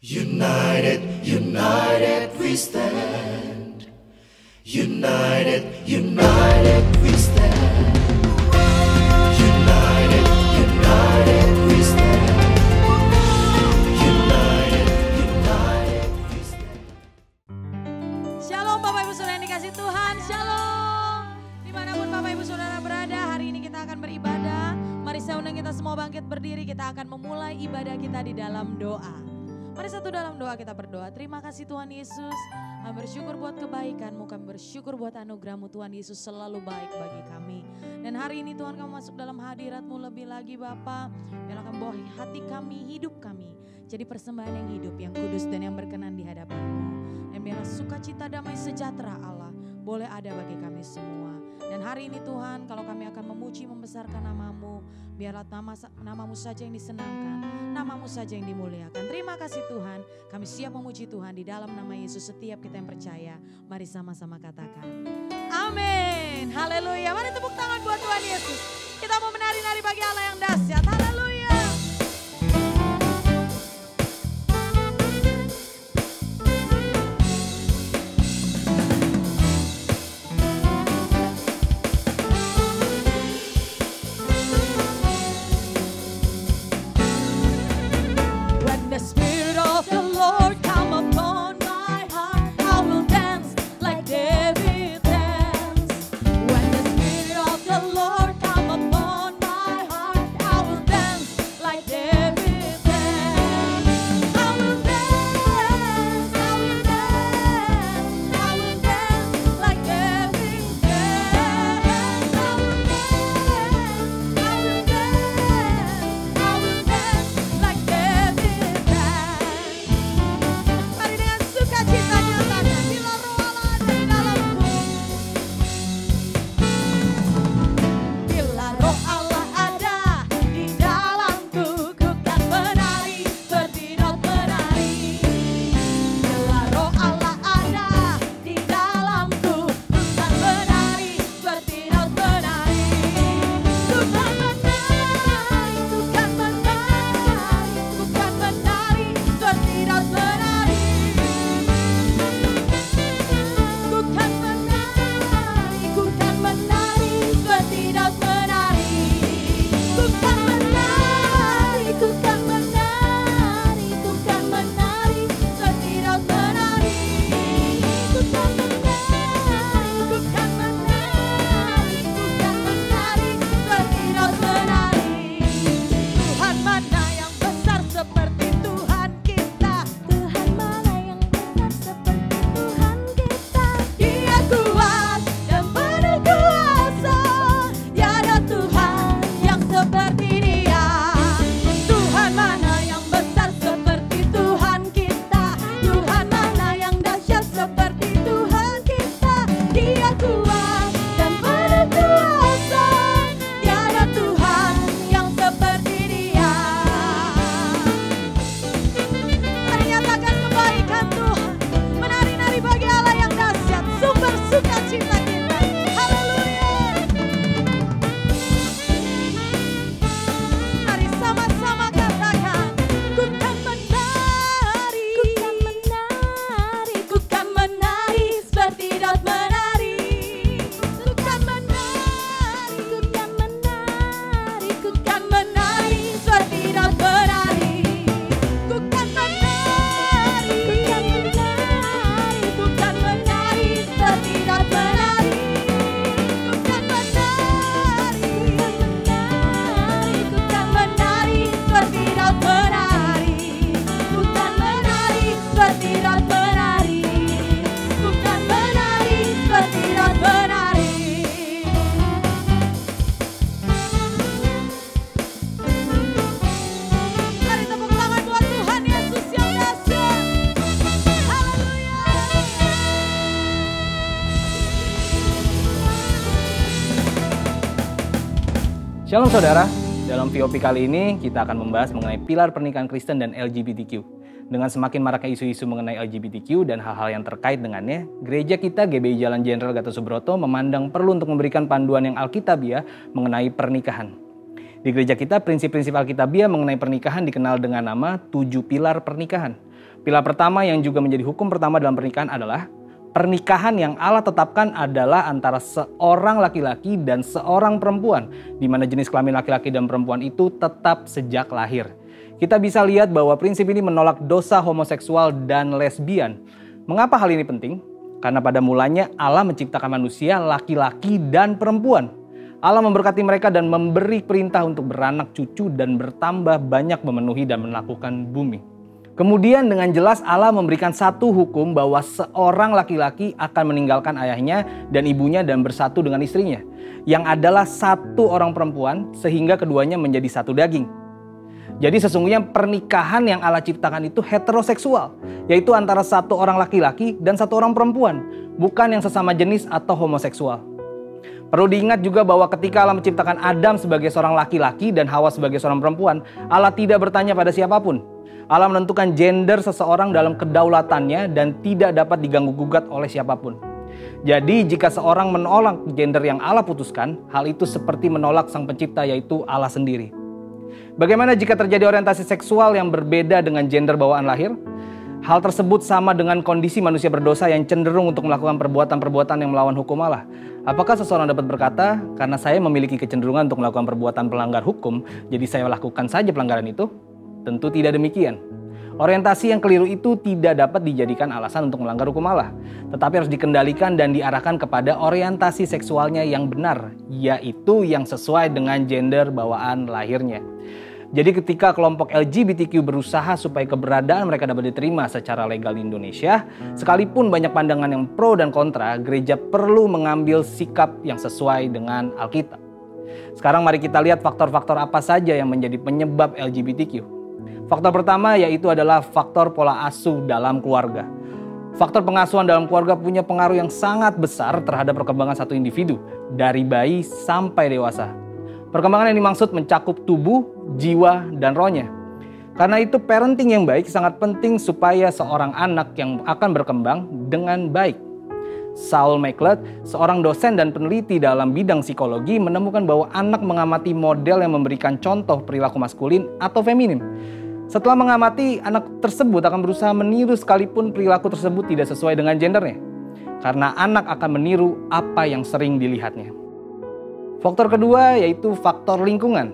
United, united we stand. United, united we stand. United, united we stand. United, united we stand. Shalom Bapak Ibu Saudara yang dikasih Tuhan, shalom. Dimanapun Bapak Ibu Saudara berada, hari ini kita akan beribadah. Mari saya undang kita semua bangkit berdiri, kita akan memulai ibadah kita di dalam doa. Mari satu dalam doa kita berdoa. Terima kasih Tuhan Yesus, kami bersyukur buat kebaikan-Mu, kami bersyukur buat anugerah-Mu Tuhan Yesus selalu baik bagi kami. Dan hari ini Tuhan kami masuk dalam hadirat-Mu lebih lagi Bapa. Biarlah kami bawa hati kami, hidup kami jadi persembahan yang hidup, yang kudus dan yang berkenan di hadapan-Mu. Dan biarlah sukacita damai sejahtera Allah boleh ada bagi kami semua. Dan hari ini Tuhan, kalau kami akan memuji membesarkan nama-Mu, biarlah nama-Mu saja yang disenangkan, nama-Mu saja yang dimuliakan. Terima kasih Tuhan, kami siap memuji Tuhan di dalam nama Yesus. Setiap kita yang percaya, mari sama-sama katakan amin, haleluya. Mari tepuk tangan buat Tuhan Yesus. Kita mau menari-nari bagi Allah yang dahsyat, haleluya. Shalom saudara, dalam VOP kali ini kita akan membahas mengenai pilar pernikahan Kristen dan LGBTQ. Dengan semakin maraknya isu-isu mengenai LGBTQ dan hal-hal yang terkait dengannya, gereja kita GBI Jalan Jenderal Gatot Subroto memandang perlu untuk memberikan panduan yang alkitabiah mengenai pernikahan. Di gereja kita, prinsip-prinsip alkitabiah mengenai pernikahan dikenal dengan nama 7 pilar pernikahan. Pilar pertama yang juga menjadi hukum pertama dalam pernikahan adalah pernikahan yang Allah tetapkan adalah antara seorang laki-laki dan seorang perempuan, di mana jenis kelamin laki-laki dan perempuan itu tetap sejak lahir. Kita bisa lihat bahwa prinsip ini menolak dosa homoseksual dan lesbian. Mengapa hal ini penting? Karena pada mulanya Allah menciptakan manusia laki-laki dan perempuan. Allah memberkati mereka dan memberi perintah untuk beranak cucu dan bertambah banyak memenuhi dan melakukan bumi. Kemudian dengan jelas Allah memberikan satu hukum bahwa seorang laki-laki akan meninggalkan ayahnya dan ibunya dan bersatu dengan istrinya, yang adalah satu orang perempuan sehingga keduanya menjadi satu daging. Jadi sesungguhnya pernikahan yang Allah ciptakan itu heteroseksual, yaitu antara satu orang laki-laki dan satu orang perempuan, bukan yang sesama jenis atau homoseksual. Perlu diingat juga bahwa ketika Allah menciptakan Adam sebagai seorang laki-laki dan Hawa sebagai seorang perempuan, Allah tidak bertanya pada siapapun. Allah menentukan gender seseorang dalam kedaulatannya dan tidak dapat diganggu-gugat oleh siapapun. Jadi jika seorang menolak gender yang Allah putuskan, hal itu seperti menolak Sang Pencipta, yaitu Allah sendiri. Bagaimana jika terjadi orientasi seksual yang berbeda dengan gender bawaan lahir? Hal tersebut sama dengan kondisi manusia berdosa yang cenderung untuk melakukan perbuatan-perbuatan yang melawan hukum Allah. Apakah seseorang dapat berkata, karena saya memiliki kecenderungan untuk melakukan perbuatan pelanggar hukum, jadi saya lakukan saja pelanggaran itu? Tentu tidak demikian. Orientasi yang keliru itu tidak dapat dijadikan alasan untuk melanggar hukum Allah, tetapi harus dikendalikan dan diarahkan kepada orientasi seksualnya yang benar, yaitu yang sesuai dengan gender bawaan lahirnya. Jadi ketika kelompok LGBTQ berusaha supaya keberadaan mereka dapat diterima secara legal di Indonesia, sekalipun banyak pandangan yang pro dan kontra, gereja perlu mengambil sikap yang sesuai dengan Alkitab. Sekarang mari kita lihat faktor-faktor apa saja yang menjadi penyebab LGBTQ. Faktor pertama yaitu adalah faktor pola asuh dalam keluarga. Faktor pengasuhan dalam keluarga punya pengaruh yang sangat besar terhadap perkembangan satu individu, dari bayi sampai dewasa. Perkembangan yang dimaksud mencakup tubuh, jiwa, dan rohnya. Karena itu parenting yang baik sangat penting supaya seorang anak yang akan berkembang dengan baik. Saul McLeod, seorang dosen dan peneliti dalam bidang psikologi, menemukan bahwa anak mengamati model yang memberikan contoh perilaku maskulin atau feminim. Setelah mengamati, anak tersebut akan berusaha meniru sekalipun perilaku tersebut tidak sesuai dengan gendernya. Karena anak akan meniru apa yang sering dilihatnya. Faktor kedua yaitu faktor lingkungan.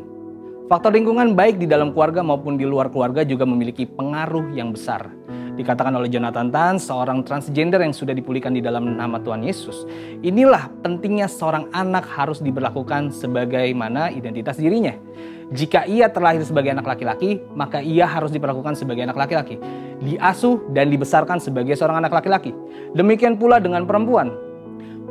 Faktor lingkungan baik di dalam keluarga maupun di luar keluarga juga memiliki pengaruh yang besar. Dikatakan oleh Jonathan Tan, seorang transgender yang sudah dipulihkan di dalam nama Tuhan Yesus. Inilah pentingnya seorang anak harus diberlakukan sebagaimana identitas dirinya. Jika ia terlahir sebagai anak laki-laki, maka ia harus diperlakukan sebagai anak laki-laki, diasuh dan dibesarkan sebagai seorang anak laki-laki. Demikian pula dengan perempuan.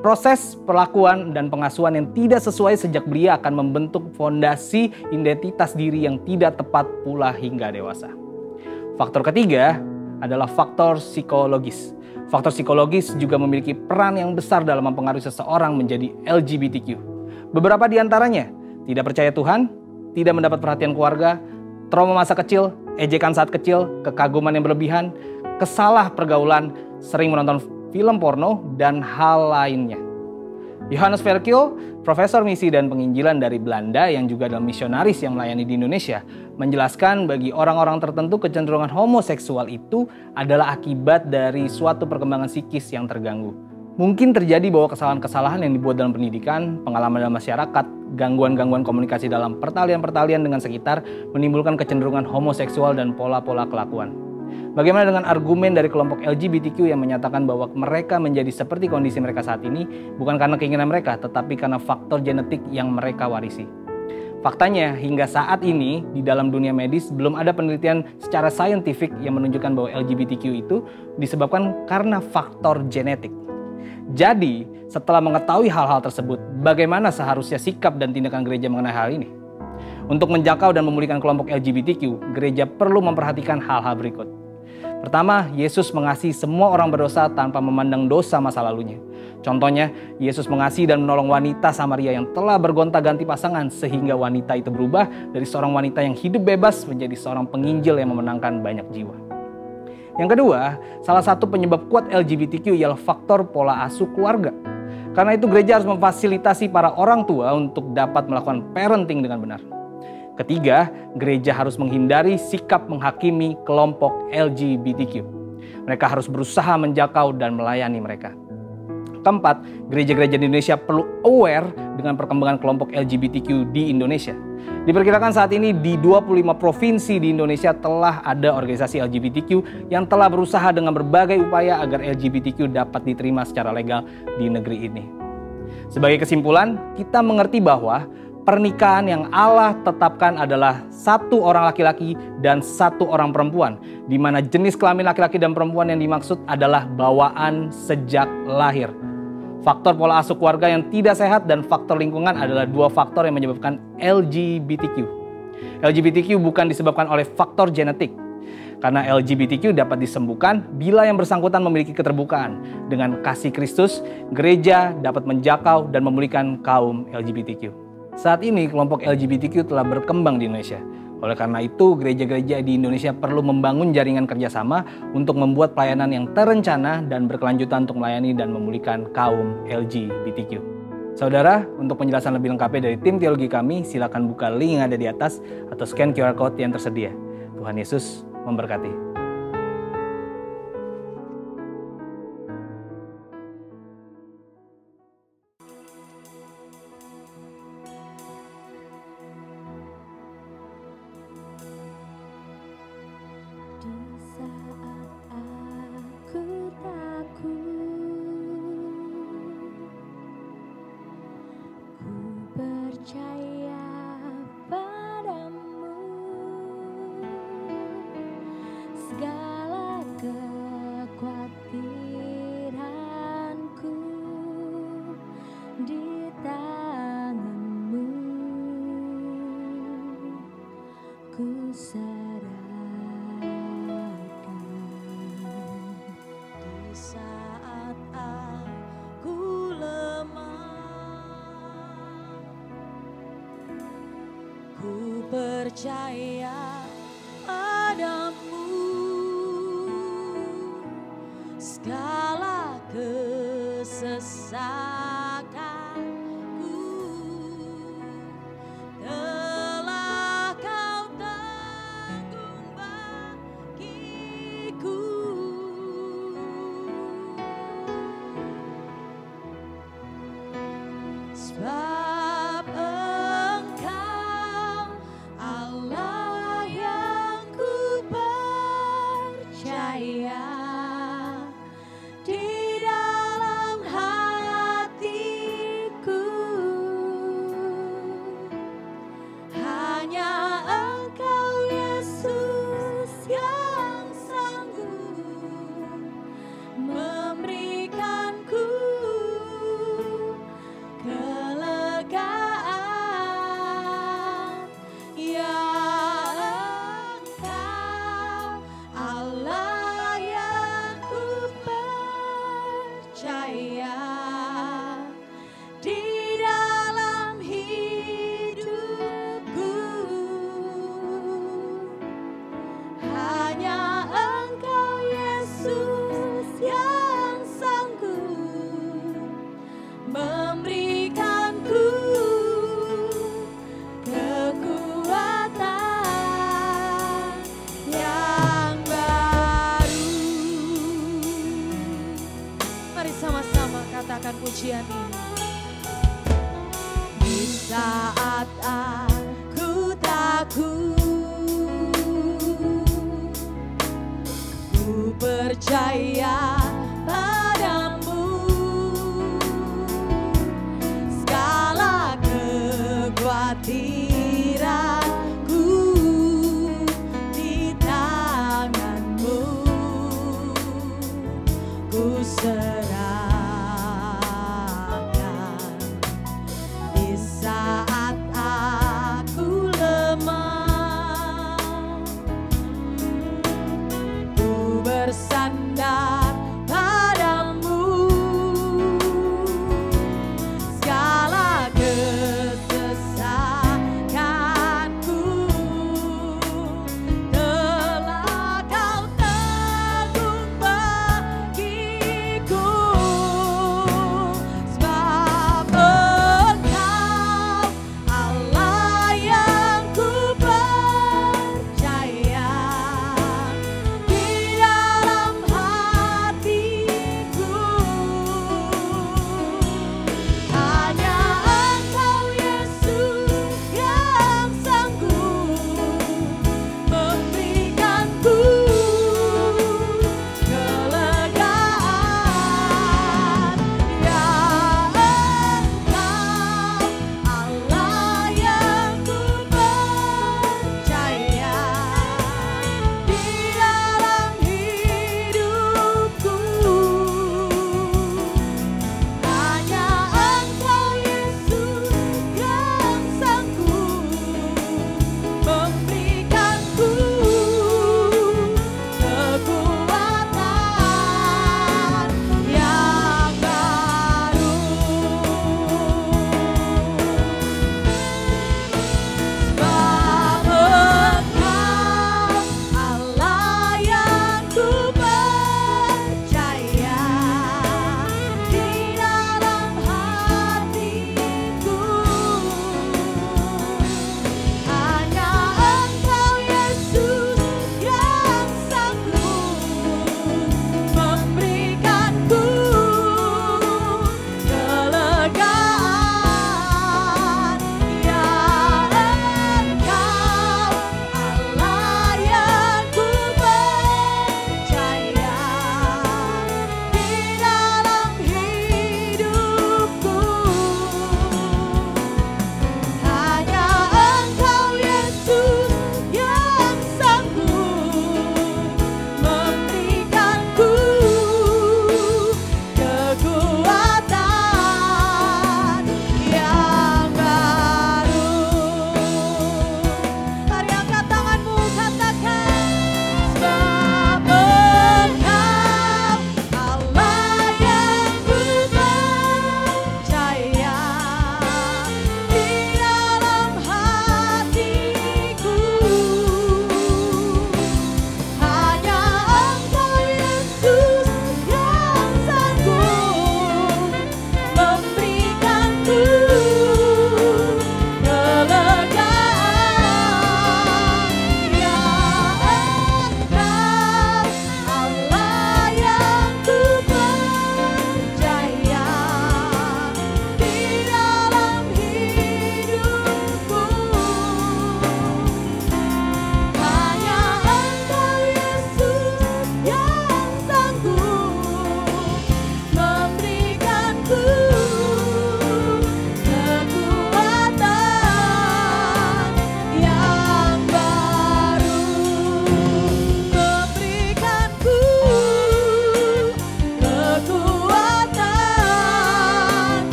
Proses perlakuan dan pengasuhan yang tidak sesuai sejak belia akan membentuk fondasi identitas diri yang tidak tepat pula hingga dewasa. Faktor ketiga adalah faktor psikologis. Faktor psikologis juga memiliki peran yang besar dalam mempengaruhi seseorang menjadi LGBTQ. Beberapa di antaranya tidak percaya Tuhan, tidak mendapat perhatian keluarga, trauma masa kecil, ejekan saat kecil, kekaguman yang berlebihan, kesalah pergaulan, sering menonton film porno, dan hal lainnya. Johannes Verkil, profesor misi dan penginjilan dari Belanda yang juga adalah misionaris yang melayani di Indonesia, menjelaskan bagi orang-orang tertentu kecenderungan homoseksual itu adalah akibat dari suatu perkembangan psikis yang terganggu. Mungkin terjadi bahwa kesalahan-kesalahan yang dibuat dalam pendidikan, pengalaman dalam masyarakat, gangguan-gangguan komunikasi dalam pertalian-pertalian dengan sekitar menimbulkan kecenderungan homoseksual dan pola-pola kelakuan. Bagaimana dengan argumen dari kelompok LGBTQ yang menyatakan bahwa mereka menjadi seperti kondisi mereka saat ini bukan karena keinginan mereka, tetapi karena faktor genetik yang mereka warisi. Faktanya, hingga saat ini di dalam dunia medis belum ada penelitian secara saintifik yang menunjukkan bahwa LGBTQ itu disebabkan karena faktor genetik. Jadi, setelah mengetahui hal-hal tersebut, bagaimana seharusnya sikap dan tindakan gereja mengenai hal ini? Untuk menjangkau dan memulihkan kelompok LGBTQ, gereja perlu memperhatikan hal-hal berikut. Pertama, Yesus mengasihi semua orang berdosa tanpa memandang dosa masa lalunya. Contohnya, Yesus mengasihi dan menolong wanita Samaria yang telah bergonta-ganti pasangan sehingga wanita itu berubah dari seorang wanita yang hidup bebas menjadi seorang penginjil yang memenangkan banyak jiwa. Yang kedua, salah satu penyebab kuat LGBTQ ialah faktor pola asuh keluarga. Karena itu gereja harus memfasilitasi para orang tua untuk dapat melakukan parenting dengan benar. Ketiga, gereja harus menghindari sikap menghakimi kelompok LGBTQ. Mereka harus berusaha menjangkau dan melayani mereka. Keempat, gereja-gereja di Indonesia perlu aware dengan perkembangan kelompok LGBTQ di Indonesia. Diperkirakan saat ini di 25 provinsi di Indonesia telah ada organisasi LGBTQ yang telah berusaha dengan berbagai upaya agar LGBTQ dapat diterima secara legal di negeri ini. Sebagai kesimpulan, kita mengerti bahwa pernikahan yang Allah tetapkan adalah satu orang laki-laki dan satu orang perempuan, di mana jenis kelamin laki-laki dan perempuan yang dimaksud adalah bawaan sejak lahir. Faktor pola asuh keluarga yang tidak sehat dan faktor lingkungan adalah dua faktor yang menyebabkan LGBTQ. LGBTQ bukan disebabkan oleh faktor genetik, karena LGBTQ dapat disembuhkan bila yang bersangkutan memiliki keterbukaan. Dengan kasih Kristus, gereja dapat menjangkau dan memulihkan kaum LGBTQ. Saat ini kelompok LGBTQ telah berkembang di Indonesia. Oleh karena itu, gereja-gereja di Indonesia perlu membangun jaringan kerjasama untuk membuat pelayanan yang terencana dan berkelanjutan untuk melayani dan memulihkan kaum LGBTQ. Saudara, untuk penjelasan lebih lengkapnya dari tim teologi kami, silakan buka link yang ada di atas atau scan QR Code yang tersedia. Tuhan Yesus memberkati. Percaya padamu, segala kesesakanku telah kau tanggung bagiku. Sebab pujian ini. Di saat aku takut, ku percaya padamu, segala kekhawatiranku di tanganmu ku serahkan. Di saat aku lemah, ku bersandar padamu,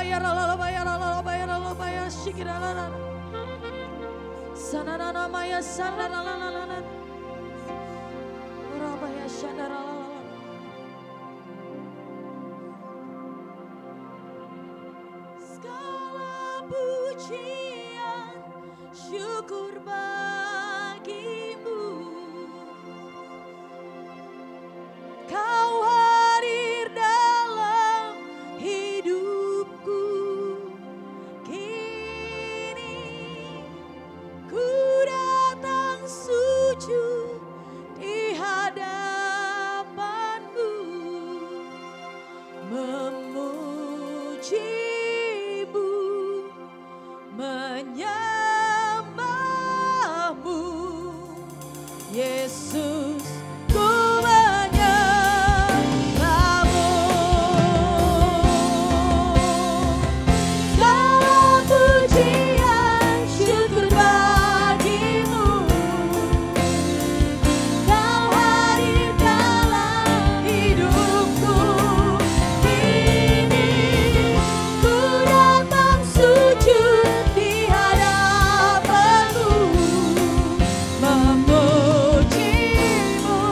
bayar bayar shikirala. Sanana maya sanana. Rabaya shandara. Segala pujian syukur bagimu. Kau hadir dalam hidupku. Kini ku datang sujud di hadapanmu, memujimu, menyembahmu, Yesus. Ku menyembahmu. Segala pujian syukur bagimu. Kau hadir dalam hidupku. Kini ku datang sujud di hadapanmu, memujimu,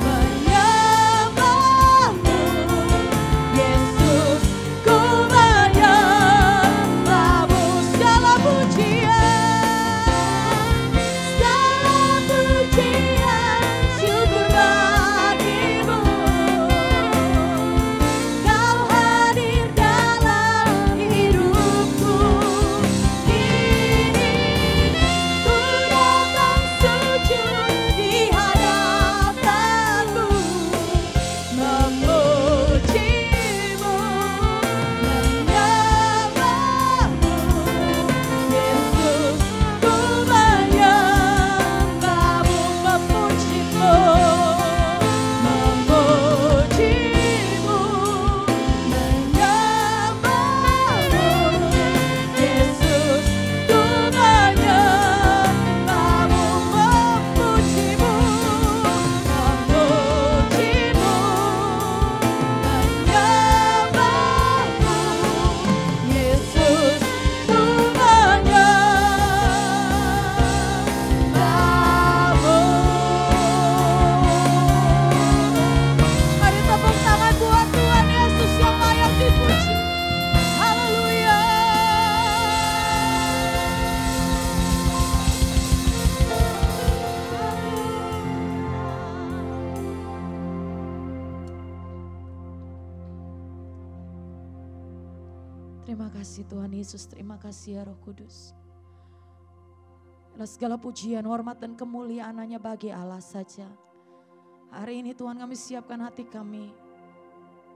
menyembahmu, Yesus. Ku menyembahmu. Segala pujian syukur bagimu. Kau hadir dalam hidupku. Kini ku datang sujud di hadapanmu, memujimu, menyembahmu, Yesus. Ku menyembahmu, memujimu, memujimu, menyembahmu, Yesus. Ku menyembahmu, memujimu, memujimu, menyembahmu, Yesus. Ku menyembahmu. Mari tepuk tangan buat Tuhan Yesus yang layak dipuji. Haleluya. Terima kasih Tuhan Yesus, terima kasih ya Roh Kudus. Dan segala pujian, hormat dan kemuliaan hanya bagi Allah saja. Hari ini Tuhan, kami siapkan hati kami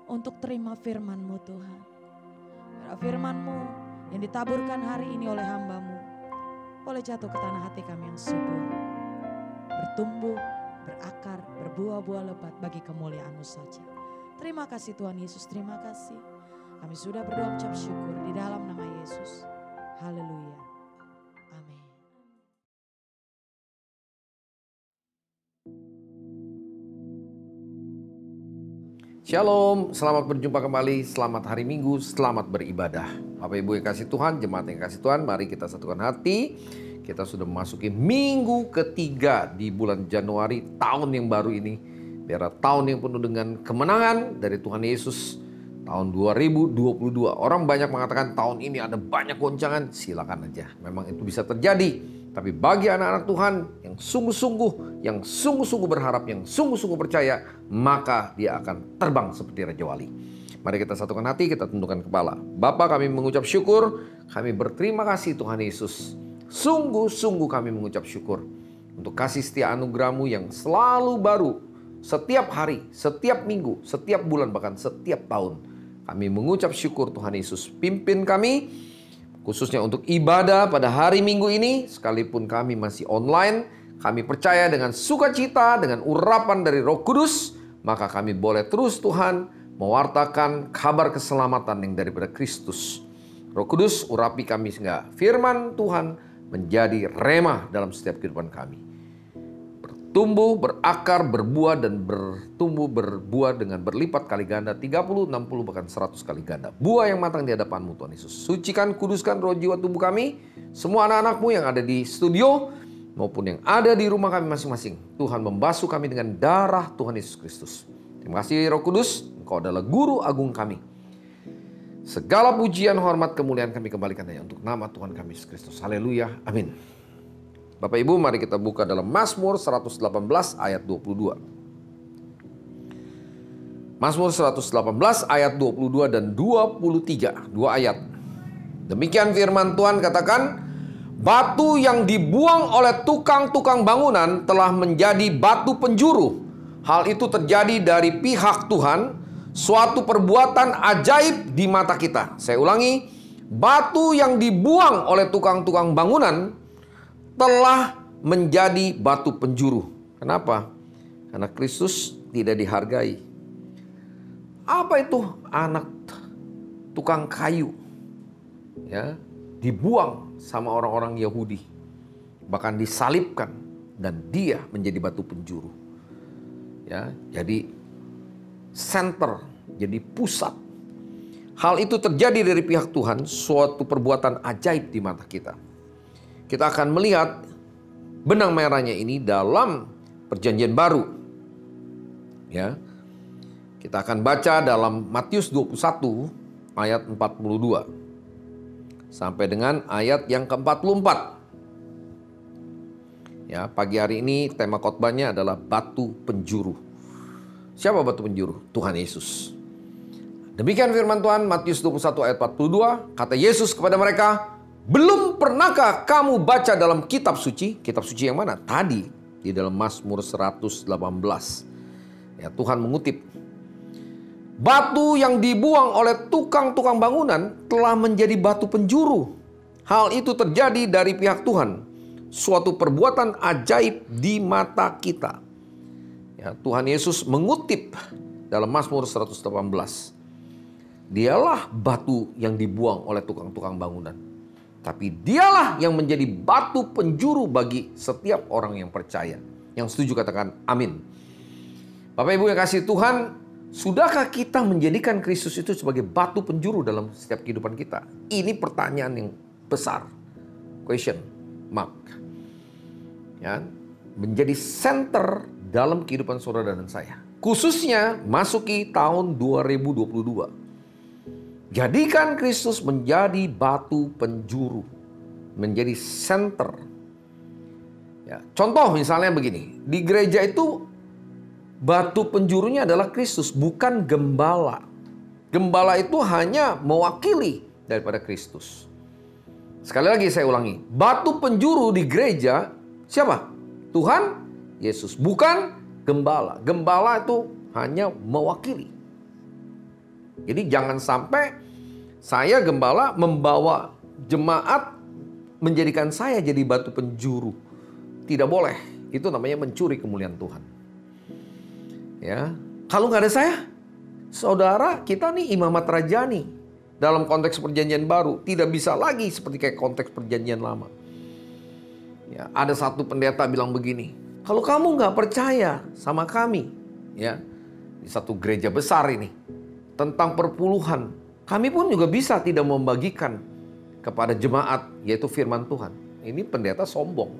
untuk terima firman-Mu Tuhan. Biar firman-Mu yang ditaburkan hari ini oleh hamba-Mu boleh jatuh ke tanah hati kami yang subur, bertumbuh, berakar, berbuah-buah lebat bagi kemuliaan-Mu saja. Terima kasih Tuhan Yesus, terima kasih. Kami sudah berdoa mengucap syukur di dalam nama Yesus. Haleluya. Amin. Shalom, selamat berjumpa kembali, selamat hari Minggu, selamat beribadah. Bapak Ibu yang kasih Tuhan, jemaat yang kasih Tuhan, mari kita satukan hati. Kita sudah memasuki minggu ketiga di bulan Januari tahun yang baru ini. Biarlah tahun yang penuh dengan kemenangan dari Tuhan Yesus. Tahun 2022, orang banyak mengatakan tahun ini ada banyak goncangan, silakan aja. Memang itu bisa terjadi. Tapi bagi anak-anak Tuhan yang sungguh-sungguh berharap, yang sungguh-sungguh percaya, maka dia akan terbang seperti Raja Wali. Mari kita satukan hati, kita tundukkan kepala. Bapa, kami mengucap syukur, kami berterima kasih Tuhan Yesus. Sungguh-sungguh kami mengucap syukur untuk kasih setia anugerah-Mu yang selalu baru. Setiap hari, setiap minggu, setiap bulan, bahkan setiap tahun. Kami mengucap syukur Tuhan Yesus. Pimpin kami, khususnya untuk ibadah pada hari Minggu ini. Sekalipun kami masih online, kami percaya dengan sukacita, dengan urapan dari Roh Kudus, maka kami boleh terus Tuhan mewartakan kabar keselamatan yang daripada Kristus. Roh Kudus, urapi kami sehingga firman Tuhan menjadi remah dalam setiap kehidupan kami. tumbuh, berakar, berbuah, dan bertumbuh, berbuah dengan berlipat kali ganda, 30, 60, bahkan 100 kali ganda. Buah yang matang di hadapan-Mu Tuhan Yesus. Sucikan, kuduskan roh jiwa tubuh kami, semua anak-anak-Mu yang ada di studio, maupun yang ada di rumah kami masing-masing. Tuhan membasuh kami dengan darah Tuhan Yesus Kristus. Terima kasih Roh Kudus, Engkau adalah guru agung kami. Segala pujian, hormat, kemuliaan kami kembalikan hanya untuk nama Tuhan kami Yesus Kristus. Haleluya, amin. Bapak Ibu, mari kita buka dalam Mazmur 118 ayat 22. Mazmur 118 ayat 22 dan 23, 2 ayat. Demikian firman Tuhan katakan, batu yang dibuang oleh tukang-tukang bangunan telah menjadi batu penjuru. Hal itu terjadi dari pihak Tuhan, suatu perbuatan ajaib di mata kita. Saya ulangi, batu yang dibuang oleh tukang-tukang bangunan telah menjadi batu penjuru. Kenapa? Karena Kristus tidak dihargai. Apa itu anak tukang kayu? Ya, dibuang sama orang-orang Yahudi. Bahkan disalibkan dan dia menjadi batu penjuru. Ya, jadi center, jadi pusat. Hal itu terjadi dari pihak Tuhan, suatu perbuatan ajaib di mata kita. Kita akan melihat benang merahnya ini dalam Perjanjian Baru. Ya. Kita akan baca dalam Matius 21 ayat 42 sampai dengan ayat yang ke-44. Ya, pagi hari ini tema khotbahnya adalah batu penjuru. Siapa batu penjuru? Tuhan Yesus. Demikian firman Tuhan, Matius 21 ayat 42, kata Yesus kepada mereka, belum pernahkah kamu baca dalam kitab suci? Kitab suci yang mana? Tadi di dalam Mazmur 118. Ya, Tuhan mengutip. Batu yang dibuang oleh tukang-tukang bangunan telah menjadi batu penjuru. Hal itu terjadi dari pihak Tuhan. Suatu perbuatan ajaib di mata kita. Ya, Tuhan Yesus mengutip dalam Mazmur 118. Dialah batu yang dibuang oleh tukang-tukang bangunan. Tapi dialah yang menjadi batu penjuru bagi setiap orang yang percaya. Yang setuju katakan amin. Bapak Ibu yang kasih Tuhan, sudahkah kita menjadikan Kristus itu sebagai batu penjuru dalam setiap kehidupan kita? Ini pertanyaan yang besar. Question mark. Ya, menjadi center dalam kehidupan saudara dan saya. Khususnya masuki tahun 2022. Jadikan Kristus menjadi batu penjuru, menjadi center. Ya, contoh misalnya begini, di gereja itu batu penjurunya adalah Kristus, bukan gembala. Gembala itu hanya mewakili daripada Kristus. Sekali lagi saya ulangi, batu penjuru di gereja siapa? Tuhan Yesus, bukan gembala. Gembala itu hanya mewakili. Jadi jangan sampai saya gembala membawa jemaat menjadikan saya jadi batu penjuru. Tidak boleh. Itu namanya mencuri kemuliaan Tuhan. Ya, kalau nggak ada saya, saudara kita nih imamat rajani dalam konteks perjanjian baru tidak bisa lagi seperti kayak konteks perjanjian lama. Ya, ada satu pendeta bilang begini, kalau kamu nggak percaya sama kami, ya di satu gereja besar ini tentang perpuluhan. Kami pun juga bisa tidak membagikan kepada jemaat, yaitu firman Tuhan. Ini pendeta sombong.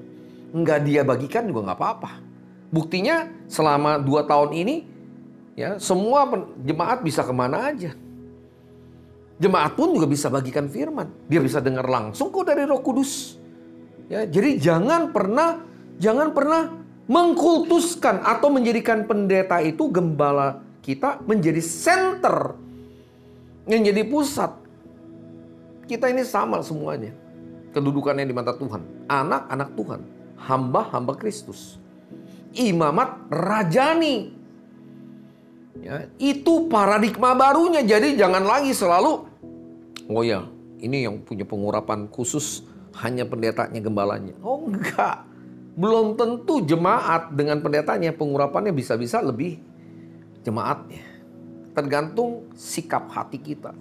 Enggak dia bagikan juga nggak apa-apa. Buktinya selama 2 tahun ini, ya semua jemaat bisa kemana aja. Jemaat pun juga bisa bagikan firman. Dia bisa dengar langsung kok dari Roh Kudus. Ya, jadi jangan pernah mengkultuskan atau menjadikan pendeta itu, gembala kita menjadi center, yang jadi pusat. Kita ini sama semuanya. Kedudukannya di mata Tuhan. Anak-anak Tuhan. Hamba-hamba Kristus. Imamat rajani. Ya, itu paradigma barunya. Jadi jangan lagi selalu, oh ya ini yang punya pengurapan khusus hanya pendetanya, gembalanya. Oh enggak. Belum tentu jemaat dengan pendetanya pengurapannya bisa-bisa lebih jemaatnya. Tergantung sikap hati kita.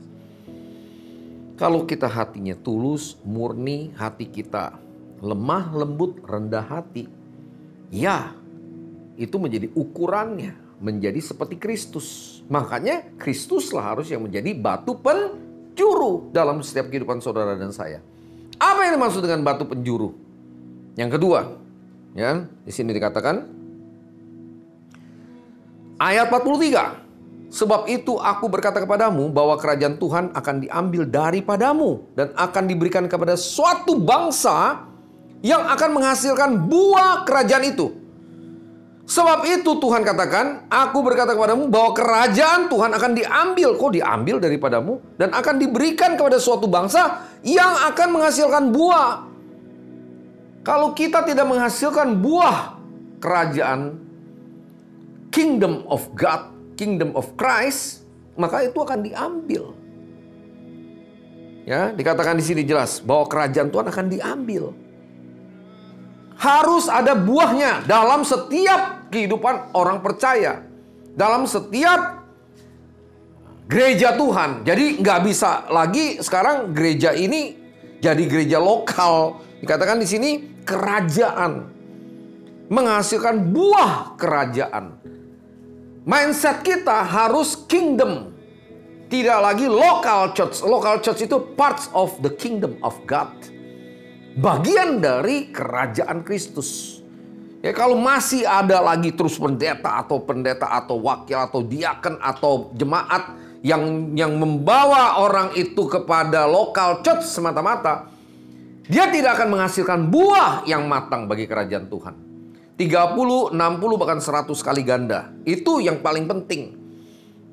Kalau kita hatinya tulus, murni, hati kita lemah, lembut, rendah hati, ya itu menjadi ukurannya, menjadi seperti Kristus. Makanya Kristuslah harus yang menjadi batu penjuru dalam setiap kehidupan saudara dan saya. Apa yang dimaksud dengan batu penjuru? Yang kedua, ya, di sini dikatakan ayat 43. Sebab itu aku berkata kepadamu bahwa kerajaan Tuhan akan diambil daripadamu dan akan diberikan kepada suatu bangsa yang akan menghasilkan buah kerajaan itu. Sebab itu Tuhan katakan, aku berkata kepadamu bahwa kerajaan Tuhan akan diambil. Kok diambil daripadamu? Dan akan diberikan kepada suatu bangsa yang akan menghasilkan buah. Kalau kita tidak menghasilkan buah kerajaan Kingdom of God, Kingdom of Christ, maka itu akan diambil. Ya, dikatakan di sini jelas bahwa kerajaan Tuhan akan diambil. Harus ada buahnya dalam setiap kehidupan orang percaya, dalam setiap gereja Tuhan. Jadi nggak bisa lagi sekarang gereja ini jadi gereja lokal. Dikatakan di sini kerajaan, menghasilkan buah kerajaan. Mindset kita harus kingdom, tidak lagi local church. Local church itu parts of the kingdom of God, bagian dari kerajaan Kristus. Ya, kalau masih ada lagi terus pendeta atau wakil atau diaken atau jemaat yang membawa orang itu kepada local church semata-mata, dia tidak akan menghasilkan buah yang matang bagi kerajaan Tuhan. 30, 60 bahkan 100 kali ganda. Itu yang paling penting.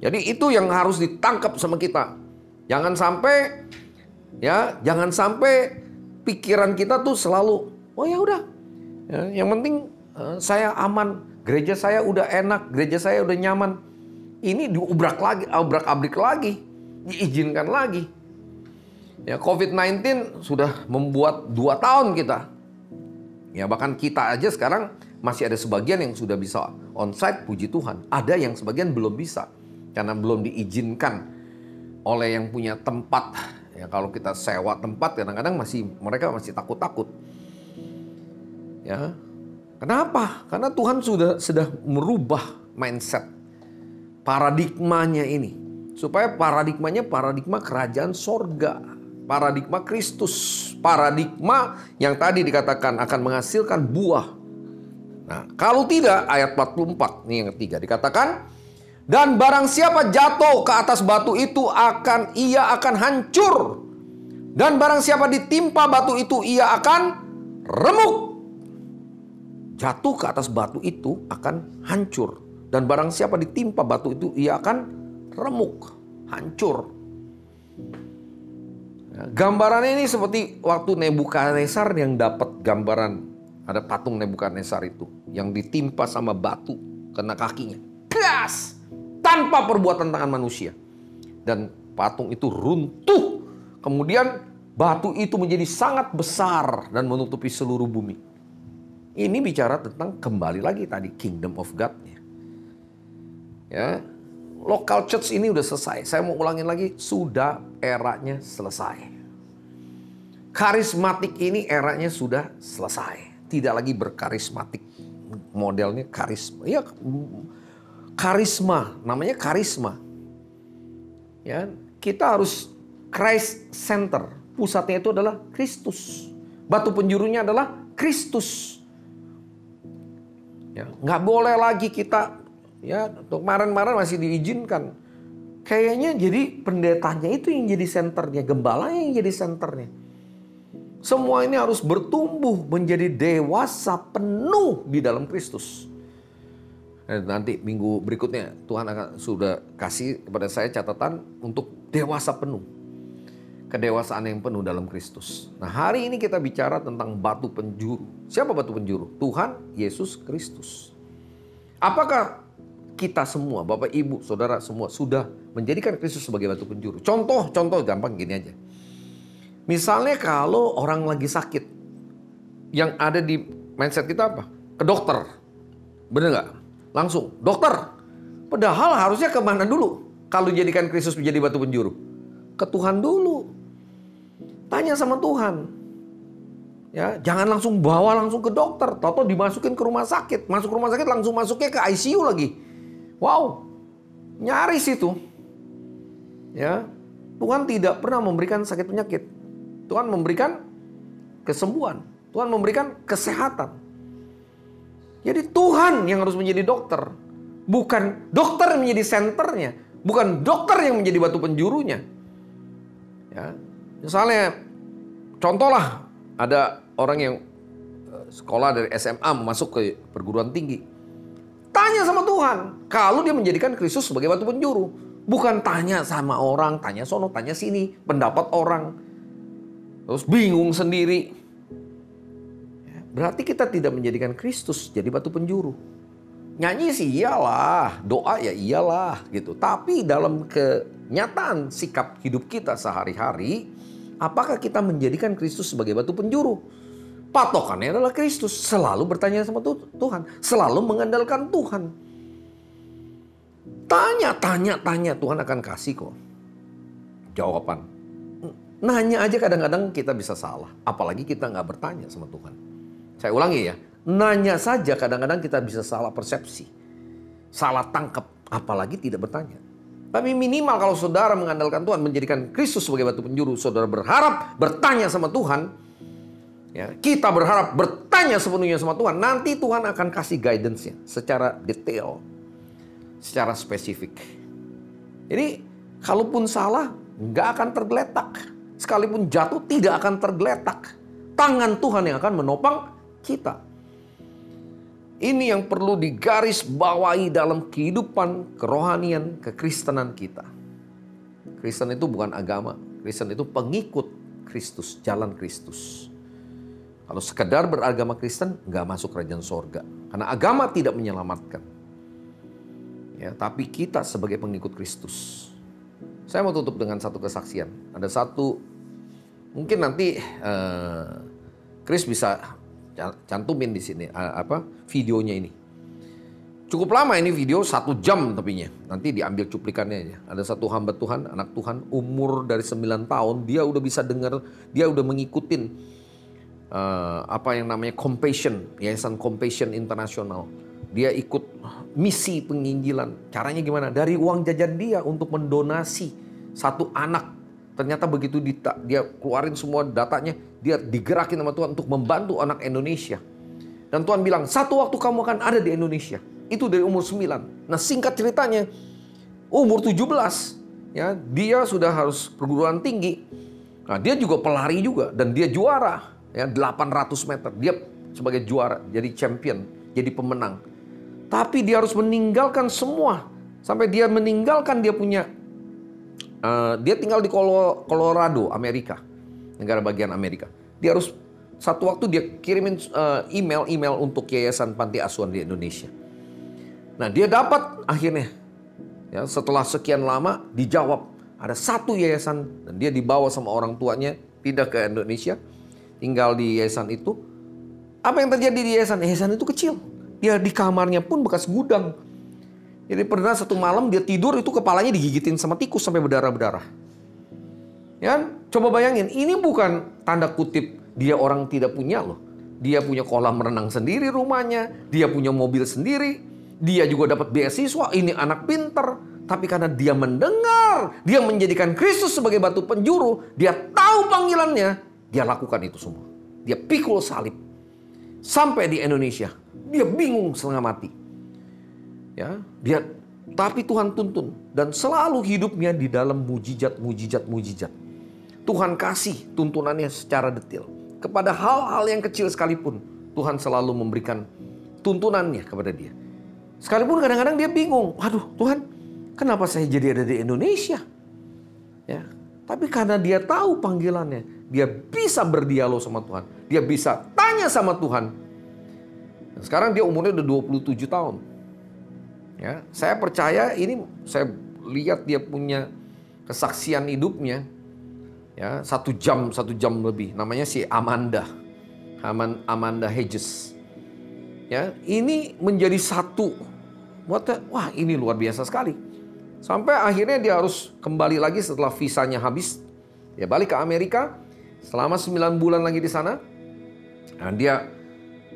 Jadi itu yang harus ditangkap sama kita. Jangan sampai pikiran kita tuh selalu, oh ya udah, ya, yang penting saya aman, gereja saya udah enak, gereja saya udah nyaman. Ini diubrak-abrik lagi, diizinkan lagi. Ya, COVID-19 sudah membuat 2 tahun kita. Ya, bahkan kita aja sekarang masih ada sebagian yang sudah bisa onsite, puji Tuhan. Ada yang sebagian belum bisa karena belum diizinkan oleh yang punya tempat. Ya, kalau kita sewa tempat kadang-kadang mereka masih takut-takut. Ya. Kenapa? Karena Tuhan sudah merubah mindset, paradigmanya ini, supaya paradigma kerajaan sorga, paradigma Kristus, paradigma yang tadi dikatakan akan menghasilkan buah. Nah, kalau tidak, ayat 44, ini yang ketiga, dikatakan, dan barang siapa jatuh ke atas batu itu ia akan hancur. Dan barang siapa ditimpa batu itu ia akan remuk. Jatuh ke atas batu itu akan hancur. Dan barang siapa ditimpa batu itu ia akan remuk, hancur. Gambarannya ini seperti waktu Nebukadnezar yang dapat gambaran. Ada patung Nebukadnezar itu yang ditimpa sama batu kena kakinya. Gas! Tanpa perbuatan tangan manusia. Dan patung itu runtuh. Kemudian batu itu menjadi sangat besar dan menutupi seluruh bumi. Ini bicara tentang kembali lagi tadi kingdom of God. Ya, local church ini udah selesai. Saya mau ulangin lagi, sudah eranya selesai. Karismatik ini eranya sudah selesai. Tidak lagi berkarismatik, modelnya karisma. Ya, karisma, namanya karisma. Ya, kita harus Christ center. Pusatnya itu adalah Kristus. Batu penjurunya adalah Kristus. Ya, nggak boleh lagi kita, ya, kemarin-kemarin masih diizinkan. Kayaknya jadi pendetanya itu yang jadi senternya, gembalanya yang jadi senternya. Semua ini harus bertumbuh menjadi dewasa penuh di dalam Kristus. Nanti minggu berikutnya Tuhan sudah kasih kepada saya catatan untuk dewasa penuh. Kedewasaan yang penuh dalam Kristus. Nah, hari ini kita bicara tentang batu penjuru. Siapa batu penjuru? Tuhan Yesus Kristus. Apakah kita semua, Bapak, Ibu, Saudara semua sudah menjadikan Kristus sebagai batu penjuru? Contoh gampang gini aja. Misalnya kalau orang lagi sakit, yang ada di mindset kita apa? Ke dokter. Bener nggak? Langsung, dokter. Padahal harusnya kemana dulu? Kalau jadikan Kristus menjadi batu penjuru? Ke Tuhan dulu. Tanya sama Tuhan. Ya, jangan langsung bawa langsung ke dokter, tahu-tahu dimasukin ke rumah sakit. Masuk rumah sakit langsung masuknya ke ICU lagi. Wow, nyaris itu. Ya, Tuhan tidak pernah memberikan sakit penyakit. Tuhan memberikan kesembuhan. Tuhan memberikan kesehatan. Jadi Tuhan yang harus menjadi dokter. Bukan dokter yang menjadi senternya. Bukan dokter yang menjadi batu penjurunya. Ya, misalnya, contohlah ada orang yang sekolah dari SMA masuk ke perguruan tinggi. Tanya sama Tuhan. Kalau dia menjadikan Kristus sebagai batu penjuru. Bukan tanya sama orang, tanya sono, tanya sini. Pendapat orang. Terus bingung sendiri. Berarti kita tidak menjadikan Kristus jadi batu penjuru. Nyanyi sih iyalah, doa ya iyalah gitu. Tapi dalam kenyataan sikap hidup kita sehari-hari, apakah kita menjadikan Kristus sebagai batu penjuru? Patokannya adalah Kristus. Selalu bertanya sama Tuhan. Selalu mengandalkan Tuhan. Tanya. Tuhan akan kasih kok jawaban. Nanya aja kadang-kadang kita bisa salah. Apalagi kita nggak bertanya sama Tuhan. Saya ulangi ya. Nanya saja kadang-kadang kita bisa salah persepsi. Salah tangkap. Apalagi tidak bertanya. Tapi minimal kalau saudara mengandalkan Tuhan, menjadikan Kristus sebagai batu penjuru, saudara berharap bertanya sama Tuhan. Ya, kita berharap bertanya sepenuhnya sama Tuhan. Nanti Tuhan akan kasih guidance-nya secara detail. Secara spesifik. Jadi kalaupun salah nggak akan tergeletak. Sekalipun jatuh tidak akan tergeletak. Tangan Tuhan yang akan menopang kita. Ini yang perlu digarisbawahi dalam kehidupan kerohanian, kekristenan kita. Kristen itu bukan agama. Kristen itu pengikut Kristus, jalan Kristus. Kalau sekedar beragama Kristen, nggak masuk kerajaan sorga. Karena agama tidak menyelamatkan. Ya, tapi kita sebagai pengikut Kristus. Saya mau tutup dengan satu kesaksian. Ada satu, mungkin nanti Chris bisa cantumin di sini videonya ini. Cukup lama ini video, 1 jam tepinya. Nanti diambil cuplikannya aja. Ada satu hamba Tuhan, anak Tuhan, umur dari 9 tahun, dia udah bisa dengar, dia udah mengikutin apa yang namanya Compassion, Yayasan Compassion Internasional. Dia ikut misi penginjilan. Caranya gimana? Dari uang jajan dia untuk mendonasi satu anak. Ternyata begitu dia keluarin semua datanya, dia digerakin sama Tuhan untuk membantu anak Indonesia. Dan Tuhan bilang, satu waktu kamu akan ada di Indonesia. Itu dari umur 9. Nah, singkat ceritanya, umur 17, ya, dia sudah harus perguruan tinggi. Nah, dia juga pelari juga dan dia juara, ya, 800 meter. Dia sebagai juara, jadi champion, jadi pemenang. Tapi dia harus meninggalkan semua. Sampai dia meninggalkan dia punya dia tinggal di Colorado, Amerika. Negara bagian Amerika. Dia harus satu waktu dia kirimin email untuk Yayasan Panti Asuhan di Indonesia. Nah, dia dapat akhirnya. Ya, setelah sekian lama dijawab. Ada satu yayasan dan dia dibawa sama orang tuanya pindah ke Indonesia. Tinggal di yayasan itu. Apa yang terjadi di yayasan? Yayasan itu kecil. Dia di kamarnya pun bekas gudang. Jadi pernah satu malam dia tidur itu kepalanya digigitin sama tikus sampai berdarah-berdarah. Ya, coba bayangin, ini bukan tanda kutip dia orang tidak punya loh. Dia punya kolam renang sendiri rumahnya, dia punya mobil sendiri, dia juga dapat beasiswa, ini anak pinter. Tapi karena dia mendengar, dia menjadikan Kristus sebagai batu penjuru, dia tahu panggilannya, dia lakukan itu semua. Dia pikul salib. Sampai di Indonesia, dia bingung setengah mati. Ya, tapi Tuhan tuntun dan selalu hidupnya di dalam mujizat. Tuhan kasih tuntunannya secara detail kepada hal-hal yang kecil sekalipun. Tuhan selalu memberikan tuntunannya kepada dia. Sekalipun kadang-kadang dia bingung, waduh Tuhan, kenapa saya jadi ada di Indonesia? Ya, tapi karena dia tahu panggilannya, dia bisa berdialog sama Tuhan, dia bisa tanya sama Tuhan. Dan sekarang dia umurnya udah 27 tahun. Ya, saya percaya ini, saya lihat dia punya kesaksian hidupnya, ya 1 jam lebih. Namanya si Amanda Hedges. Ya, ini menjadi satu. Wah, ini luar biasa sekali. Sampai akhirnya dia harus kembali lagi setelah visanya habis. Dia balik ke Amerika selama 9 bulan lagi di sana. Nah, dia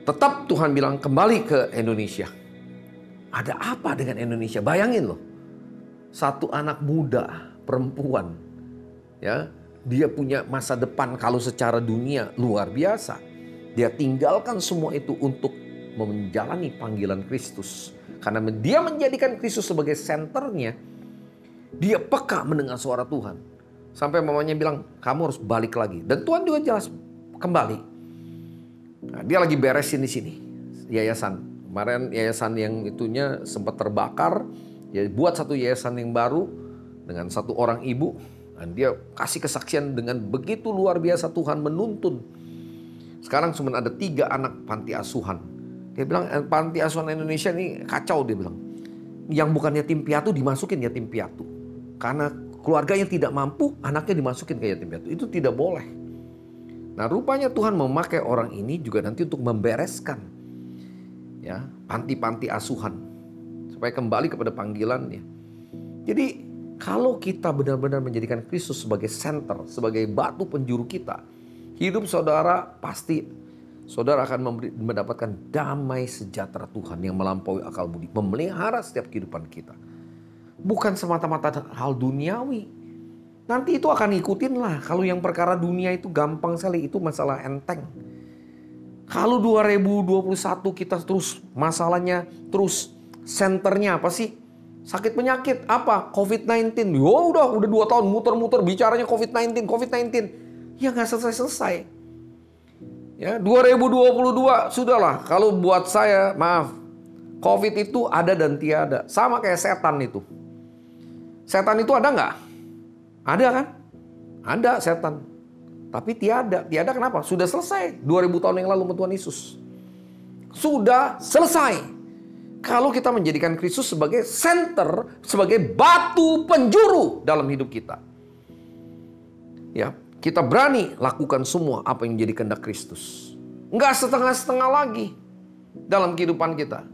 tetap Tuhan bilang kembali ke Indonesia. Ada apa dengan Indonesia? Bayangin loh. Satu anak muda, perempuan. Ya, dia punya masa depan kalau secara dunia luar biasa. Dia tinggalkan semua itu untuk menjalani panggilan Kristus. Karena dia menjadikan Kristus sebagai senternya. Dia peka mendengar suara Tuhan. Sampai mamanya bilang, kamu harus balik lagi. Dan Tuhan juga jelas kembali. Nah, dia lagi beresin di sini. Yayasan. Kemarin yayasan yang itunya sempat terbakar. Dia buat satu yayasan yang baru. Dengan satu orang ibu. Dan dia kasih kesaksian dengan begitu luar biasa Tuhan menuntun. Sekarang cuma ada 3 anak panti asuhan. Dia bilang panti asuhan Indonesia ini kacau, dia bilang. Yang bukan yatim piatu dimasukin yatim piatu. Karena keluarga yang tidak mampu anaknya dimasukin ke yatim piatu. Itu tidak boleh. Nah, rupanya Tuhan memakai orang ini juga nanti untuk membereskan ya panti-panti asuhan supaya kembali kepada panggilannya. Jadi kalau kita benar-benar menjadikan Kristus sebagai center, sebagai batu penjuru kita, hidup saudara pasti saudara akan mendapatkan damai sejahtera Tuhan yang melampaui akal budi, memelihara setiap kehidupan kita. Bukan semata-mata hal duniawi. Nanti itu akan ngikutin lah. Kalau yang perkara dunia itu gampang sekali, itu masalah enteng. Kalau 2021 kita terus masalahnya, terus senternya apa sih? Sakit penyakit apa? COVID-19. Udah 2 tahun muter-muter bicaranya COVID-19. Ya nggak selesai-selesai. Ya, 2022 sudahlah. Kalau buat saya, maaf, COVID itu ada dan tiada. Sama kayak setan itu. Setan itu ada nggak? Ada kan? Ada setan. Tapi tiada. Tiada kenapa? Sudah selesai. 2000 tahun yang lalu sama Tuhan Yesus. Sudah selesai. Kalau kita menjadikan Kristus sebagai center, sebagai batu penjuru dalam hidup kita. Ya, kita berani lakukan semua apa yang menjadi kehendak Kristus. Enggak setengah-setengah lagi dalam kehidupan kita.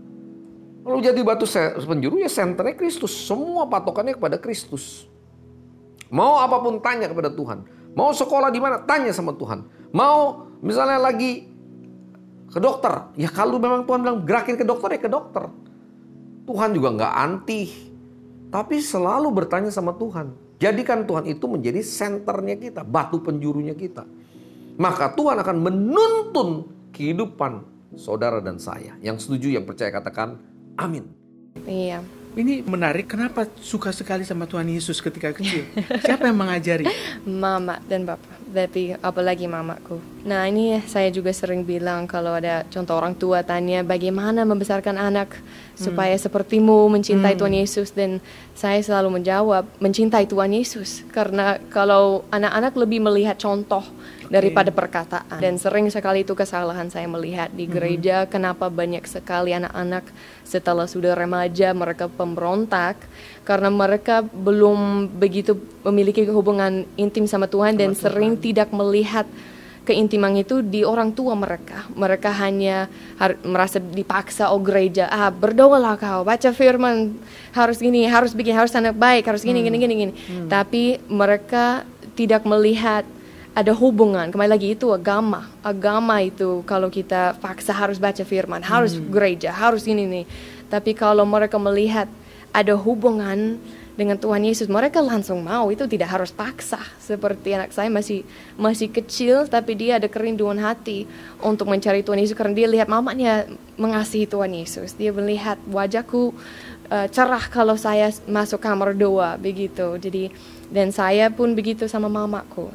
Kalau jadi batu penjuru ya senternya Kristus. Semua patokannya kepada Kristus. Mau apapun tanya kepada Tuhan. Mau sekolah di mana? Tanya sama Tuhan. Mau misalnya lagi ke dokter. Ya kalau memang Tuhan bilang gerakin ke dokter ya ke dokter. Tuhan juga nggak anti. Tapi selalu bertanya sama Tuhan. Jadikan Tuhan itu menjadi senternya kita. Batu penjurunya kita. Maka Tuhan akan menuntun kehidupan saudara dan saya. Yang setuju, yang percaya katakan amin. Iya. Ini menarik, kenapa suka sekali sama Tuhan Yesus ketika kecil? Siapa yang mengajari? Mama dan Papa, tapi apalagi mamaku. Nah, ini saya juga sering bilang kalau ada contoh orang tua tanya bagaimana membesarkan anak supaya sepertimu mencintai Tuhan Yesus, dan saya selalu menjawab mencintai Tuhan Yesus, karena kalau anak-anak lebih melihat contoh daripada perkataan. Dan sering sekali itu kesalahan saya melihat di gereja, kenapa banyak sekali anak-anak setelah sudah remaja mereka pemberontak karena mereka belum begitu memiliki hubungan intim sama Tuhan dan sering tidak melihat keintiman itu di orang tua mereka. Mereka hanya merasa dipaksa, oh gereja, berdoalah kau, baca firman, harus gini, harus bikin, harus anak baik, harus gini. Tapi mereka tidak melihat ada hubungan. Kembali lagi itu agama. Agama itu kalau kita paksa harus baca firman, harus gereja, harus ini nih. Tapi kalau mereka melihat ada hubungan dengan Tuhan Yesus, mereka langsung mau. Itu tidak harus paksa. Seperti anak saya masih kecil, tapi dia ada kerinduan hati untuk mencari Tuhan Yesus karena dia lihat mamanya mengasihi Tuhan Yesus. Dia melihat wajahku cerah kalau saya masuk kamar doa, begitu. Jadi dan saya pun begitu sama mamaku.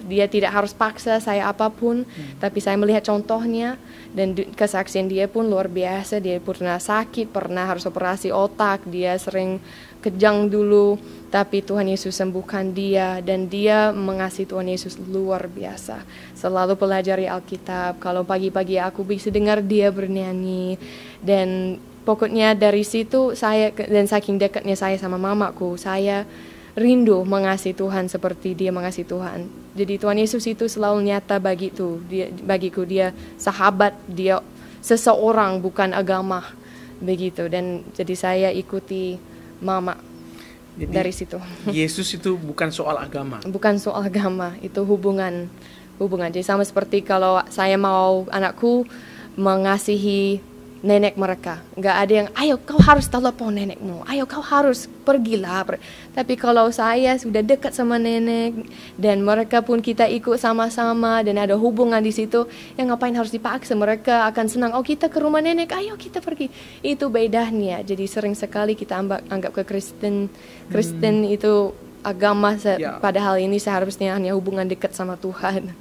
Dia tidak harus paksa saya apapun, tapi saya melihat contohnya dan kesaksian dia pun luar biasa. Dia pernah sakit, pernah harus operasi otak, dia sering kejang dulu, tapi Tuhan Yesus sembuhkan dia dan dia mengasihi Tuhan Yesus luar biasa. Selalu pelajari Alkitab. Kalau pagi-pagi aku bisa dengar dia bernyanyi, dan pokoknya dari situ saya, dan saking dekatnya saya sama mamaku, saya rindu mengasihi Tuhan seperti dia mengasihi Tuhan. Jadi Tuhan Yesus itu selalu nyata bagiku. Dia sahabat, dia seseorang, bukan agama, begitu. Dan jadi saya ikuti mama. Jadi, dari situ. Yesus itu bukan soal agama. Bukan soal agama, itu hubungan hubungan. Jadi sama seperti kalau saya mau anakku mengasihi nenek mereka. Nggak ada yang, ayo kau harus telepon nenekmu, ayo kau harus pergilah. Tapi kalau saya sudah dekat sama nenek dan mereka pun kita ikut sama-sama dan ada hubungan di situ, yang ngapain harus dipaksa? Mereka akan senang, oh kita ke rumah nenek, ayo kita pergi. Itu bedanya. Jadi sering sekali kita anggap ke Kristen itu agama, padahal ini seharusnya hanya hubungan dekat sama Tuhan.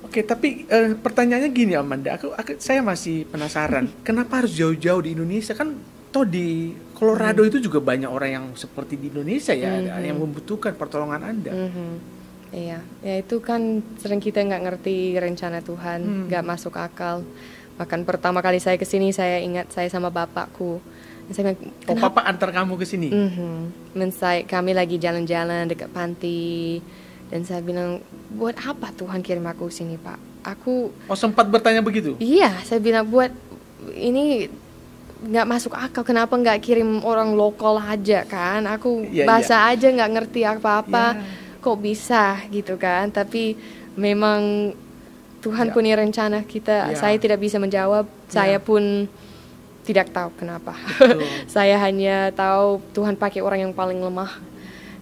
Oke, tapi pertanyaannya gini Amanda, saya masih penasaran, kenapa harus jauh-jauh di Indonesia? Kan toh di Colorado itu juga banyak orang yang seperti di Indonesia ya, yang membutuhkan pertolongan Anda. Iya, ya itu kan sering kita nggak ngerti rencana Tuhan, nggak masuk akal. Bahkan pertama kali saya kesini, saya ingat saya sama bapakku. Saya bilang, Papa antar kamu ke sini? Kami lagi jalan-jalan dekat panti. Dan saya bilang, buat apa Tuhan kirim aku sini Pak? Sempat bertanya begitu? Iya, saya bilang buat ini nggak masuk akal. Kenapa nggak kirim orang lokal aja kan? Aku bahasa aja nggak ngerti apa-apa. Kok bisa gitu kan? Tapi memang Tuhan punya rencana kita. Saya tidak bisa menjawab. Saya pun tidak tahu kenapa. Saya hanya tahu Tuhan pakai orang yang paling lemah.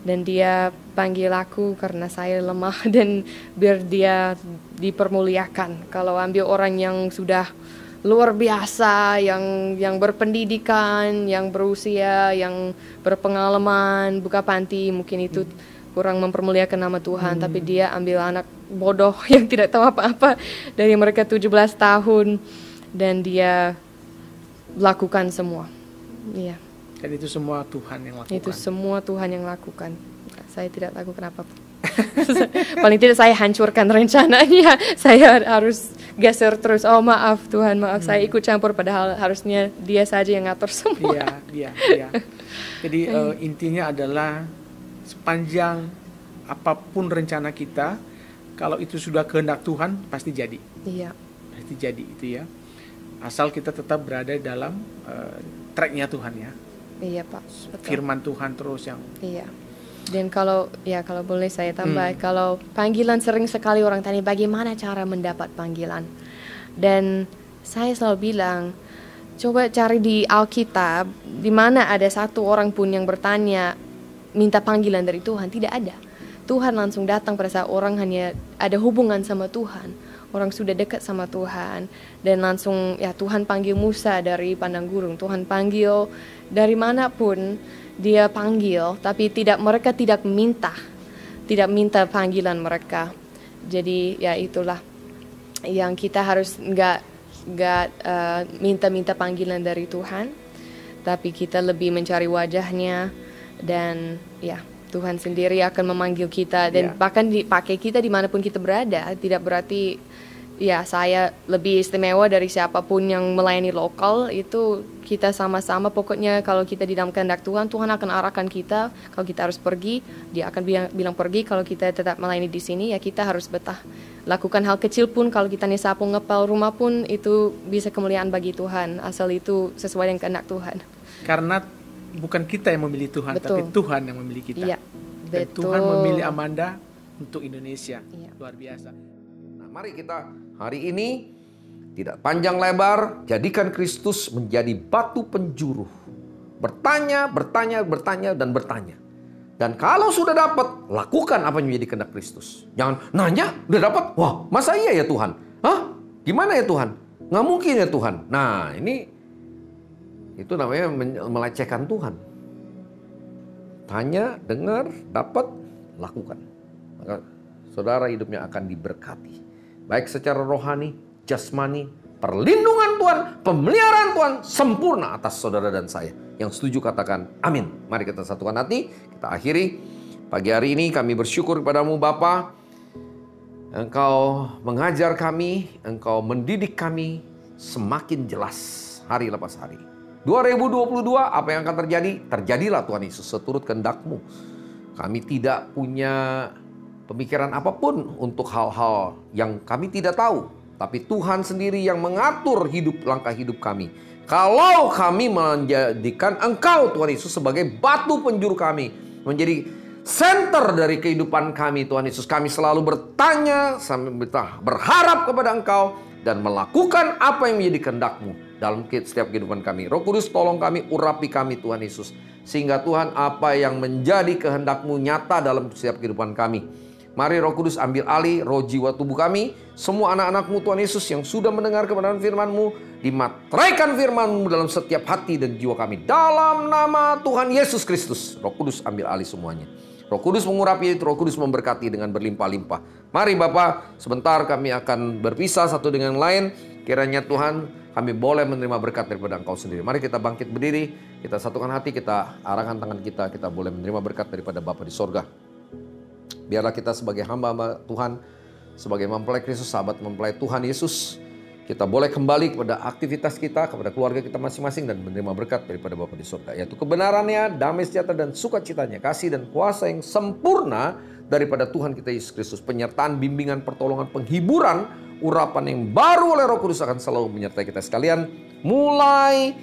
Dan dia panggil aku karena saya lemah dan biar dia dipermuliakan. Kalau ambil orang yang sudah luar biasa, yang berpendidikan, yang berusia, yang berpengalaman, buka panti, mungkin itu kurang mempermuliakan nama Tuhan. Tapi dia ambil anak bodoh yang tidak tahu apa-apa dari mereka 17 tahun dan dia lakukan semua. Iya. Dan itu semua Tuhan yang lakukan. Itu semua Tuhan yang lakukan. Saya tidak lakukan apa-apa. Paling tidak saya hancurkan rencananya. Saya harus geser terus. Oh maaf Tuhan, maaf saya ikut campur. Padahal harusnya dia saja yang ngatur semua. Iya. Jadi intinya adalah sepanjang apapun rencana kita, kalau itu sudah kehendak Tuhan pasti jadi. Iya. Pasti jadi itu ya. Asal kita tetap berada dalam tracknya Tuhan ya. Iya Pak. Betul. Firman Tuhan terus yang. Iya. Dan kalau boleh saya tambah, kalau panggilan sering sekali orang tanya bagaimana cara mendapat panggilan. Dan saya selalu bilang, coba cari di Alkitab, di mana ada satu orang pun yang bertanya minta panggilan dari Tuhan, tidak ada. Tuhan langsung datang pada saat orang hanya ada hubungan sama Tuhan. Orang sudah dekat sama Tuhan dan langsung Tuhan panggil Musa dari padang gurun, Tuhan panggil dari manapun dia panggil, tapi mereka tidak minta panggilan mereka. Jadi itulah yang kita harus nggak minta panggilan dari Tuhan, tapi kita lebih mencari wajahnya dan Tuhan sendiri akan memanggil kita dan bahkan dipakai kita dimanapun kita berada. Tidak berarti saya lebih istimewa dari siapapun yang melayani lokal. Itu kita sama-sama, pokoknya kalau kita di dalam kehendak Tuhan, Tuhan akan arahkan kita. Kalau kita harus pergi, dia akan bilang pergi. Kalau kita tetap melayani di sini, kita harus betah. Lakukan hal kecil pun, kalau kita sapu ngepel rumah pun, itu bisa kemuliaan bagi Tuhan, asal itu sesuai dengan kehendak Tuhan. Karena bukan kita yang memilih Tuhan, tapi Tuhan yang memilih kita. Iya, dan Tuhan memilih Amanda untuk Indonesia. Luar biasa. Nah, mari kita hari ini tidak panjang lebar, jadikan Kristus menjadi batu penjuru. Bertanya, dan bertanya. Dan kalau sudah dapat, lakukan apa yang menjadi kehendak Kristus. Jangan nanya, udah dapat, wah masa iya ya Tuhan? Hah? Gimana ya Tuhan? Nggak mungkin ya Tuhan. Nah itu namanya melecehkan Tuhan. Tanya, dengar, dapat, lakukan. Maka saudara hidupnya akan diberkati. Baik secara rohani, jasmani, perlindungan Tuhan, pemeliharaan Tuhan sempurna atas saudara dan saya. Yang setuju katakan amin. Mari kita satukan hati, kita akhiri. Pagi hari ini kami bersyukur kepadamu Bapa. Engkau mengajar kami, Engkau mendidik kami semakin jelas hari lepas hari. 2022 apa yang akan terjadi? Terjadilah Tuhan Yesus seturut kehendak-Mu. Kami tidak punya pemikiran apapun untuk hal-hal yang kami tidak tahu. Tapi Tuhan sendiri yang mengatur langkah hidup kami. Kalau kami menjadikan Engkau Tuhan Yesus sebagai batu penjuru kami. Menjadi center dari kehidupan kami Tuhan Yesus. Kami selalu bertanya, berharap kepada Engkau dan melakukan apa yang menjadi kehendak-Mu dalam setiap kehidupan kami. Roh Kudus, tolong kami, urapi kami Tuhan Yesus. Sehingga Tuhan, apa yang menjadi kehendak-Mu nyata dalam setiap kehidupan kami. Mari Roh Kudus ambil alih roh jiwa tubuh kami. Semua anak-anak-Mu Tuhan Yesus yang sudah mendengar kebenaran firman-Mu, dimateraikan firman-Mu dalam setiap hati dan jiwa kami. Dalam nama Tuhan Yesus Kristus. Roh Kudus ambil alih semuanya. Roh Kudus mengurapi, Roh Kudus memberkati dengan berlimpah-limpah. Mari Bapa, sebentar kami akan berpisah satu dengan yang lain. Kiranya Tuhan, kami boleh menerima berkat daripada Engkau sendiri. Mari kita bangkit berdiri, kita satukan hati, kita arahkan tangan kita boleh menerima berkat daripada Bapa di sorga. Biarlah kita sebagai hamba-hamba Tuhan, sebagai mempelai Kristus, sahabat mempelai Tuhan Yesus, kita boleh kembali kepada aktivitas kita, kepada keluarga kita masing-masing dan menerima berkat daripada Bapa di surga. Yaitu kebenarannya, damai sejahtera dan sukacitanya, kasih dan kuasa yang sempurna daripada Tuhan kita Yesus Kristus. Penyertaan, bimbingan, pertolongan, penghiburan, urapan yang baru oleh Roh Kudus akan selalu menyertai kita sekalian. Mulai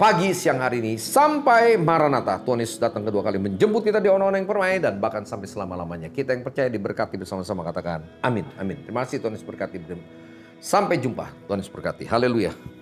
pagi siang hari ini sampai Maranatha. Tuhan Yesus datang kedua kali menjemput kita di ono-ono yang permai dan bahkan sampai selama-lamanya. Kita yang percaya diberkati bersama-sama, katakan amin. Amin. Terima kasih, Tuhan Yesus berkati. Sampai jumpa. Tuhan Yesus berkati. Haleluya.